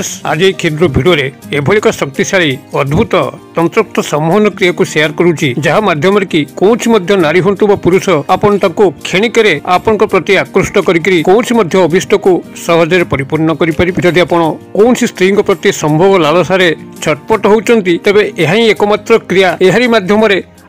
Friends आज ये क्षुद्र भिडियो एभली एक शक्तिशाली अद्भुत तंत्रोक्त सम्मोहन क्रिया को शेयर करुच्ची जहाँ माध्यम कि कौन नारी हूँ व पुरुष आपन क्षणिक आपण प्रति आकृष्ट करी कौन अभिष्ट को सहजरे परिपूर्ण करि कौन स्त्री प्रति संभोग लालसारे छटपट होती तेबे यह एकमात्र क्रिया एहारी माध्यम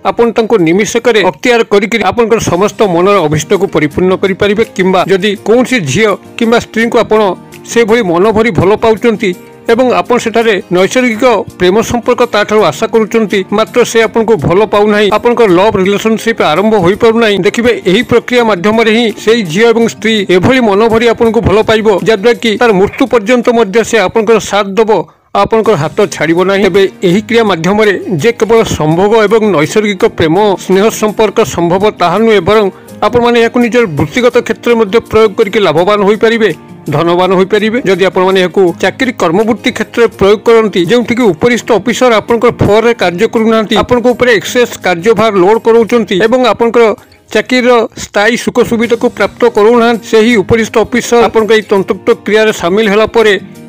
आपण तंको निमिषक अख्तियार करी आपन समस्त मनर अभिष्ट को परिपूर्ण करें किंबा जदि कौन झी किंबा स्त्री को आपण से भली मन भरी भल पाउचंती एवं आपन सेठारे नैसर्गिक प्रेम संपर्क ताठारु आशा करुचंती मात्र से आपन को भल पाउ नाही आपन को लव रिलेशनशिप आरंभ होई पारु नाही देखिबे एही प्रक्रिया माध्यम रे ही सेही झी एवं स्त्री एभली मन भरी आपन को भल पाइबो जद्वा कि तार मृत्यु पर्यंत मध्य से आपन को साथ दबो आपन हाथ छाड़ब ना तेज यही क्रिया माध्यम जे केवल संभोग एवं नैसर्गिक प्रेम स्नेह संपर्क संभव ताहा नुहे बर आपण मैंने निजर वृत्तिगत क्षेत्र में प्रयोग करके लाभवान हो पारे धनवान हो पारे जदि आपने चाकरी कर्मवृत्ति क्षेत्र में प्रयोग करती जो उपरिस्थ ऑफिसर आपण फ्लोर कार्य करूना आपण एक्सेस कार्यभार लोड कराउछंती आपंकर चाकरी स्थायी सुख सुविधा को प्राप्त करूना से ही उपरिस्थ ऑफिसर आपण तंत्रोक्त क्रिया सामिल होला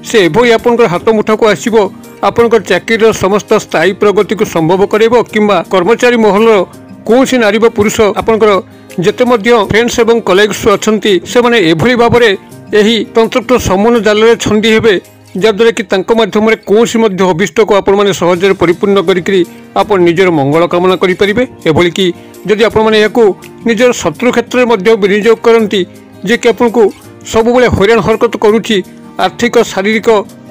से एभली आपन हाथ मुठा को आसो आपण चाकरी समस्त स्थायी प्रगति को संभव करेबो किंबा कर्मचारी महल कौन नारी पुरुष आपंकर जेते फ्रेंड्स एवं कलीग्स अछंती से माने एभली भाबरे एही तंत्रोक्त सम्मोहन जाल रे छंदी हेबे जद्वारा कि तांको माध्यम रे कौन अभिष्ट को आपण माने सहजरे परिपूर्ण करी आपण निजर मंगल कामना करि परिबे एभली कि जदि आपण माने याकू निजर शत्रु क्षेत्र में विनियोग करती जे कि आपण को सब बेले हैरान हरकत करूची आर्थिक शारीरिक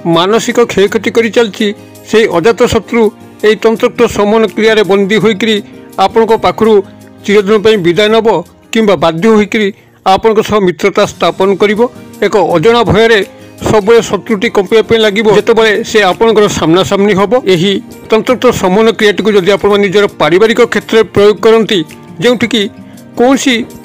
मानसिक क्षयक्षति कर चलती से अजात शत्रु यही तंत्रोक्त सम्मोहन क्रिया बंदी होकर आपण पाखु चिरदिन विदाय नब किंबा बाध्य होकर आपण मित्रता स्थापन कर एक अजना भय सब शत्रुटी कंपा लगे जिते से आपण सामना सामनी हम यही तंत्रोक्त सम्मोहन क्रियाटी जदि आप निजर पारिवारिक क्षेत्र में प्रयोग करती जो कौन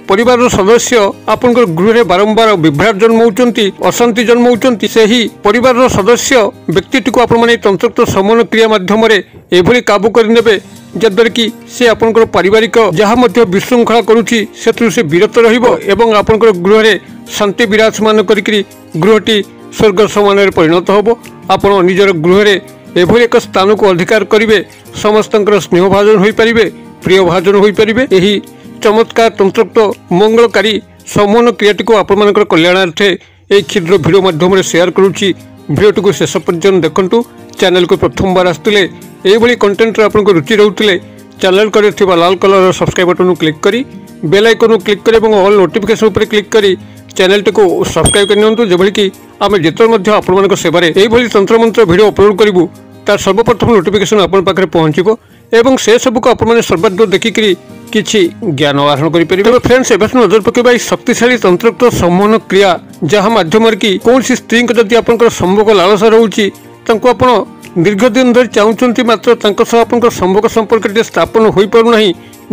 परिवार सदस्य आपण गृह बारंबार विभ्राट जन्माउचंती अशांति जन्माउचंती से ही परिवार सदस्य व्यक्ति को आपण माने तंत्रोक्त सम्मोहन क्रिया माध्यम एभली काबू करनेबे जद्वारा कि से आपण पारिवारिक जहाँ विशृंखला करुच्ची से विरत रहिबो एवं आपण गृह शांति विराजमान करी गृहटी स्वर्ग समान परिणत होबो आपण निजर गृह एभली एक स्थान को अधिकार करिवे समस्त स्नेह भाजन हो पारे प्रिय भाजन हो पारे यही चमत्कार तंत्रोक्त मंगलकारी सम्मोहन क्रियाटी को आपण कल्याणार्थे एक क्षुद्र भिडियो माध्यम शेयर करुच्ची भिडियोटी को शेष पर्यंत देखंतु चैनल को प्रथम बार आसुले एभली कंटेंट आपन रुचि रोते चैनल कर लाल कलर सब्सक्राइब बटन क्लिक करी बेल आइकन क्लिक करी ऑल नोटिफिकेशन पर क्लिक करी चैनल टी को सब्सक्राइब करनी जबकि कि आम जिते आपण सेवार यही तंत्र मंत्र भिडियो अपलोड करूँ तार सर्वप्रथम नोटिफिकेशन आपण पाखे पहुँचो एवं से सबको आपण सर्वाधिक देखिकी किछि ज्ञान आहरण करें फ्रेंड्स एवं नजर पकेबा शक्तिशाली तंत्रोक्त सम्मोहन क्रिया जहाँ माध्यम कि कौन स्त्री जदि आप संभोग लालसा रोचे दीर्घ दिन धरी चाहूँगी मात्र संभोग संपर्क स्थापन हो पारना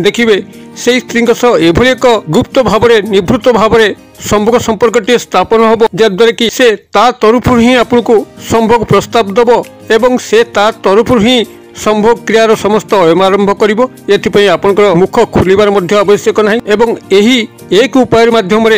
देखिए से स्त्री एभली एक गुप्त भाव निवृत्त भाव संभोग संपर्क स्थापन हम जद्वारा कि से ता तरफ ही आपको संभोग प्रस्ताव दब एवं से ता तरफ ही संभोग क्रियार समस्त अयम आरंभ कर आपंकर मुख खोलिबार मध्य आवश्यक ना एवं यही एक उपाय माध्यम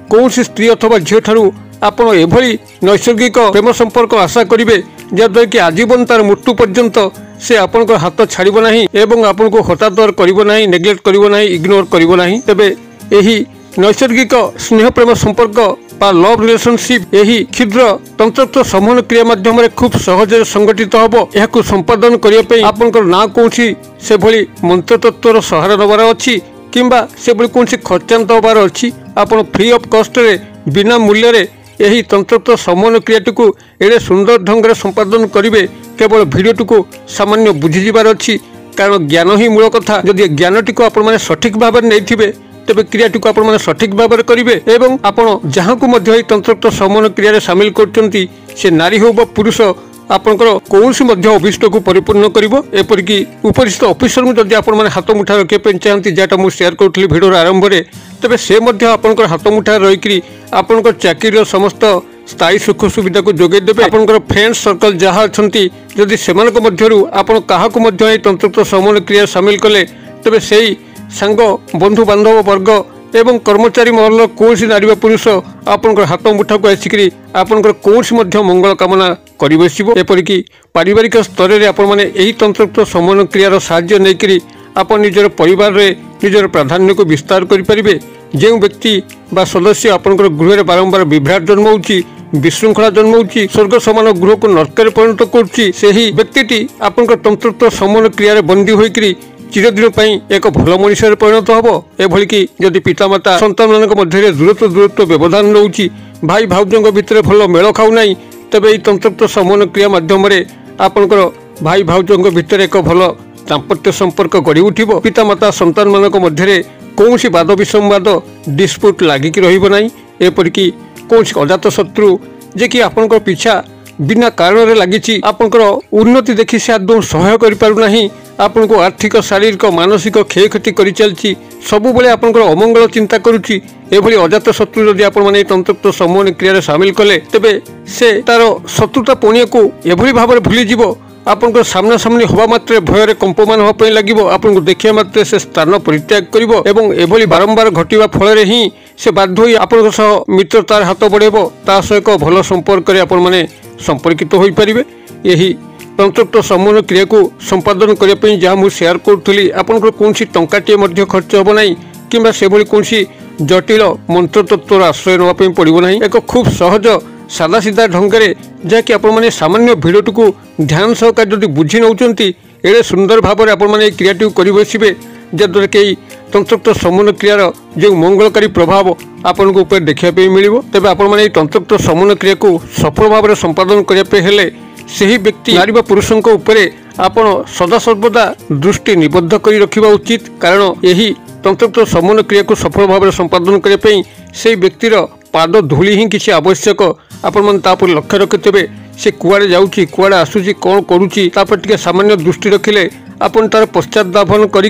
कौन स्त्री अथवा झील ठारू आपण एभली नैसर्गिक प्रेम संपर्क आशा करेंगे जद्वारा कि आजीवन तार मृत्यु पर्यंत से आपण हाथ छाड़ब ना एवं आपण को हतादर करना नेग्लेक्ट करना इग्नोर करना तेबे यही नैसर्गिक स्नेह प्रेम संपर्क बा लव रिलेशनशिप यही क्षुद्र तंत्रोक्त सम्मोहन क्रिया माध्यम खूब सहज संगठित हम यह संपादन करने आपंकर ना कौन से भली मंत्र तत्वर सहारा नबार अच्छी किंबा से भली कौन खर्चांत हबार अच्छी आपन फ्री ऑफ कॉस्ट रे बिना मूल्य रे यही तंत्रोक्त सम्मोहन क्रियाटी को एडे सुंदर ढंग से संपादन करेंगे केवल भिडियोटी को सामान्य बुझीजार अच्छी कारण ज्ञान ही मूल कथा जदि ज्ञानटी को आपण सठिक भाव में नहीं तेबे क्रियाटी को आपण सठिक भाव में करेंगे एवं आपण जहाँ को तंत्रोक्त सम्मोहन क्रिया सामिल करचंती से नारी हो बा पुरुष आपंकर कौन अभिष्ट को परिपूर्ण करपरिक उपरिस्थ ऑफिसर को जब आप हाथ मुठा रखा चाहती जहाँ मुझे शेयर करी भिडियो आरंभ में तेज से आपंकर हाथ मुठा रही आपंकर चाकरी समस्त स्थायी सुख सुविधा को जोगेदेवे आपंकर फ्रेंड्स सर्कल जहाँ अच्छा जदि से आप तंत्रोक्त सम्मोहन क्रिया सामिल कले तेज से सांग बंधु बांधव वर्ग एवं कर्मचारी महल कौन नारी पुरुष आपंकर हाथ मुठा को आसिक आपंकर कौन मंगल कामना कर बसब। एपरिक पारिवारिक स्तर में आपण मैंने तंत्रोक्त समन्वय क्रियार साहाय्य नहीं आप निजर परिवार रे निजर प्राधान्य को विस्तार करें। जो व्यक्ति बा सदस्य आपंकर गृह में बारंबार विभ्राट जन्म होची विशृंखला जन्म होची स्वर्ग समान गृह को नरक परिणत करुच्ची से व्यक्ति आपंकर तंत्रोक्त समन्वय क्रिया बंदी होकर चिरदिन एक भल मनीष परिणत हम। एभली कि जदि पितामाता सन्तान मध्य दूरत्व व्यवधान नौची भाई भाउजों भितर भल मेल खाऊना तेज ये तंत्रोक्त समन्वय क्रिया मध्यम आपंकर भाई भाउजों भितर एक भल दाम्पत्य संपर्क गढ़ी उठिब। पितामाता सन्तान मध्य कौन वाद विसंवाद डिस्प्यूट लागिक रहिबो नाही। एपरिक कौन अजात शत्रु जे कि आपंकर पिछा बिना कारण लगी आपंकर उन्नति देखि से आदौ सहाय कर पारुना आपन को आर्थिक शारीरिक मानसिक क्षयक्षति कर चलती सबु बेले आपंकर अमंगल चिंता करुच्ची। एभली अजात शत्रु जदि आपण माने तंत्रोक्त समन्वय क्रिया सामिल कले तेबे से तार शत्रुता पुण्य को एभली भाव भूली जीव। आपन सामना सामनी हवा मात्रे भयर कंपमान होगा लगे आपन को देखा मात्रे से स्थान परित्याग करिवो एवं एभली बारंबार घटिबा फल रे ही से बाध्य होई आपन सह मित्रतार हाथ बढ़ेबो ता सह एक भल संपर्क रे आपन माने संपर्कित होई परिबे। यही तंत्रोक्त समन्वय क्रिया को संपादन करने जहाँ मुझे शेयर करूँ आपंकर कौन टंकाटे खर्च हम ना कि से कौन जटिल मंत्र तत्वर आश्रय नापी पड़ो ना। एक खूब सहज सादा सीधा ढंग से जहाँकि आप सामान्य भिडियोटी को ध्यान सहकार जब बुझी नौकरी एड़े सुंदर भाव में आपने क्रियाटी कर बसवे जद्वारा कि तंत्रोक्त समन्वय क्रियार जो मंगलकारी प्रभाव आपन को देखा मिल तेज आपने तंत्रोक्त समन्वय क्रिया को सफल भाव में संपादन करने सही व्यक्ति नारी व पुरुषों उपरे आपण सदा सर्वदा दृष्टि निबद्ध कर रखा उचित कारण यही तंत्रोक्त समन्वय क्रिया को सफल भाव में संपादन करने से व्यक्तिर पाद धूली ही किसी आवश्यक आपण मैंने लक्ष्य रखिथे से कुआड़े जाऊँगी कुआड़े आसूची कौन करुच्ची टे सामान्य दृष्टि रखिले आपन तार पश्चातापन करी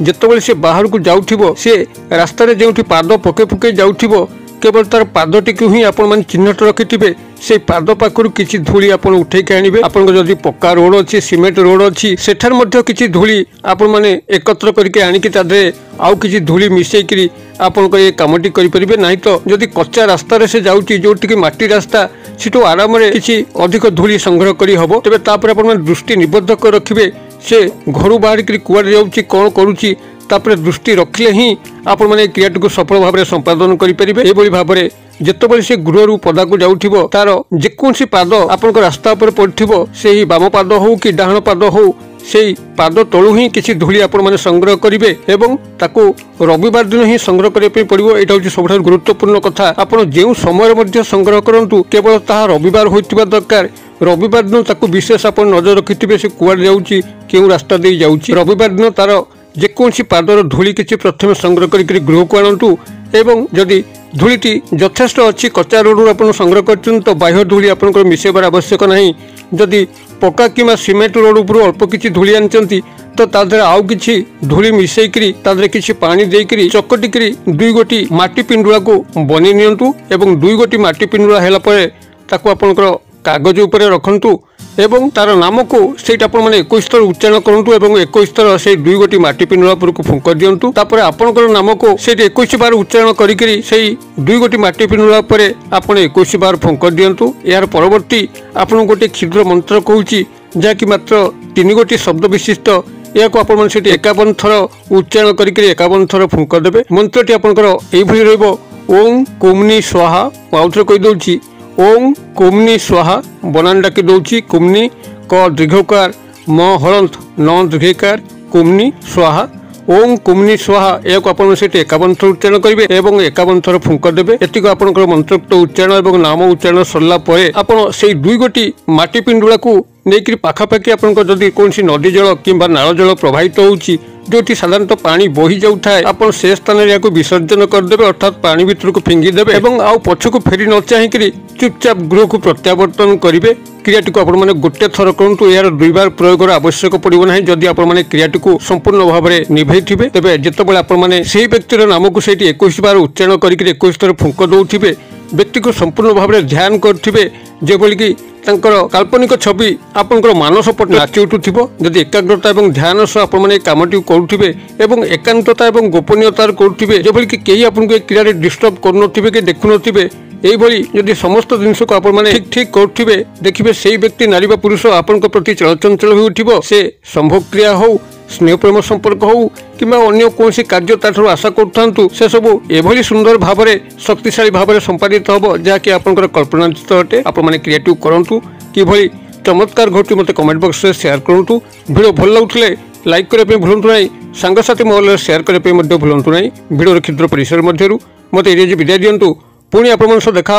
जितेबाला से बाहर को जाऊँ से रास्त जो पाद पके पके जाऊँ केवल तार पादटी को ही आपण चिन्हट रखिथे से पाद पाखर किसी धूली आप उठे आने आपन जदि पक्का रोड अच्छी सीमेंट रोड अच्छी सेठार मध्य किसी धूली आपण मैंने एकत्र करके आनिकी तादे आउ किसी धूली मिसेकरी आपण ये कामटी करें ना तो जदि कच्चा रास्तार से जाऊँगी जो माटी रास्ता सीटू आराम किसी अधिक धूली संग्रह करी हबो तेबे तापर आपण दृष्टि निबद्ध कर रखिबे से घर बाहर कुआड़े जाऊँगी कौन करुच्ची तापर दृष्टि रखिले ही आपण मैंने क्रियाटी को सफल भाव में संपादन करें। ये भाव में जितेबाला से गृह पदा को जाऊँ तार जेकोसी पाद आपण रास्ता पर पड़ो से ही बाम पाद हो कि डाहण पाद हो से पाद तलू ही किसी धूली आपण मैंने संग्रह करेंगे एवं ताकू रविवार दिन ही संग्रह करने पड़ो। यहाँ हूँ सब गुरुत्वपूर्ण कथा आपड़ जो समय संग्रह करूँ केवल ताहा रविवार होता दरकार रविवार दिन ताकू विशेष आप नजर रखिथे से कुआड़े जाऊँगी क्यों रास्ता दे जाऊँगी रविवार दिन तार जेकोसी पादर धूली किसी प्रथम संग्रह करके गृह को आणतु एवं जदि धूलीटी यथेष्ट अच्छी कच्चा रोड आप संग्रह कर तो बाह्य धूली आपंकर मिसेबार आवश्यक नहीं। जदि पक्का कि सीमेंट रोड उपरू अल्प किसी धूली आनी तो तादे आउ किसी धूली मिसेकरी तादे किसी पानी देकरी चकटिकी दुई गोटी माटी पिंडुला को बनी नियंतु एवं दुई गोटी माटी पिंडुला हैला परे ताकू आपनकर कागज उपरे रखंतु एवं तार नाम को सेटा आपण माने 21 थर उच्चारण करंतु एवं 21 थर से दुई गोटी माटी पिंडुला पर को फुंक दियंतु तापर आपनकर नाम को सेठी 21 बार उच्चारण करिकरी सेही दुई गोटी माटी पिंडुला पर आपण 21 बार फुंक दियंतु। यार परवर्ती आपण गोटे क्षुद्र मंत्र कहूची जाकि मात्र 3 गोटी शब्द विशिष्ट या को आपण माने सेठी 51 थर उच्चारण करिकरी 51 थर फुंक देबे। मंत्रटी आपनकर एई भली रहबो ओम कुमनी स्वाहा आउथरे कहि दउची ओम कुमनी स्वाहा बनान डाकी दौची कुमनी क दीर्घकार म हलंत न दीर्घकार कुमनी स्वाहा ओम कुमनी स्वाहा एक आपण से 51 थर उच्चारण करेंगे एवं 51 थर फुंक देवे। एतिक आपनकर मंत्रोक्त उच्चारण एवं नाम उच्चारण सरला परे आपण से दुई गोटी माटी पिंडुला को नेकरी पाखापाखि आपनकर जदि कोनसी नदी जल किंबा नाल जल प्रवाहित होउची जो साधारणतः पानी बही जाए आप से स्थान विसर्जन करदे अर्थात पानी भीतर को फिंगी देवे एवं आउ पछक फेरी न चाहिक चुपचाप गृह को प्रत्यावर्तन करेंगे। क्रियाटी को आपने गोटे थर करूँ यार दुई बार प्रयोग आवश्यक पड़ो ना जदि आपने क्रियाटी को संपूर्ण भाव में निभे थे तेज जितेबाला आपने से व्यक्तिर नाम को 21 बार उच्चारण करके 21 थर फुंक दौथे व्यक्ति को संपूर्ण भाव में ध्यान करेंगे जेभली कि तांकर काल्पनिक छवि आपंकर मानस पट नाची उठुथिबो। जदि एकाग्रता एवं ध्यान सह आपण माने कामटी करुथिबे एवं एकांतता एवं गोपनीयतार करुथिबे जेभली कि केही आपनको क्रीड़ा डिस्टर्ब करनथिबे कि देखुनथिबे एभली जदि समस्त जिनस को आपण माने ठीक ठीक करुथिबे देखिबे सेही व्यक्ति नारी बा पुरुष आपनक प्रति चलचंचल होई उठिबो। से संभोग क्रिया हो स्नेह प्रेम संपर्क हो कि अन्य कौन कार्य ताठू आशा करूँ से सब एभली सुंदर भाव में शक्तिशाली भाव में संपादित हम जहाँकि आपंकर कल्पनातीत अटे। आप क्रिएटिव करूँ कि चमत्कार घटी मत कमेंट बॉक्स में शेयर करूँ। वीडियो भल लगुले लाइक करने भूलु ना, सांगसाथी महल शेयर करने भूलु ना। वीडियो क्षुद्र परिसर मध्य मत ये विदाय दिंतु पुणी आप देखा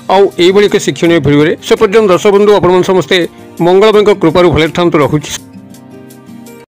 आउ एक शिक्षणीय भिडियो से पर्यटन दर्शक बंधु आप समस्ते मंगलमय कृपार भले था रखुच्छी।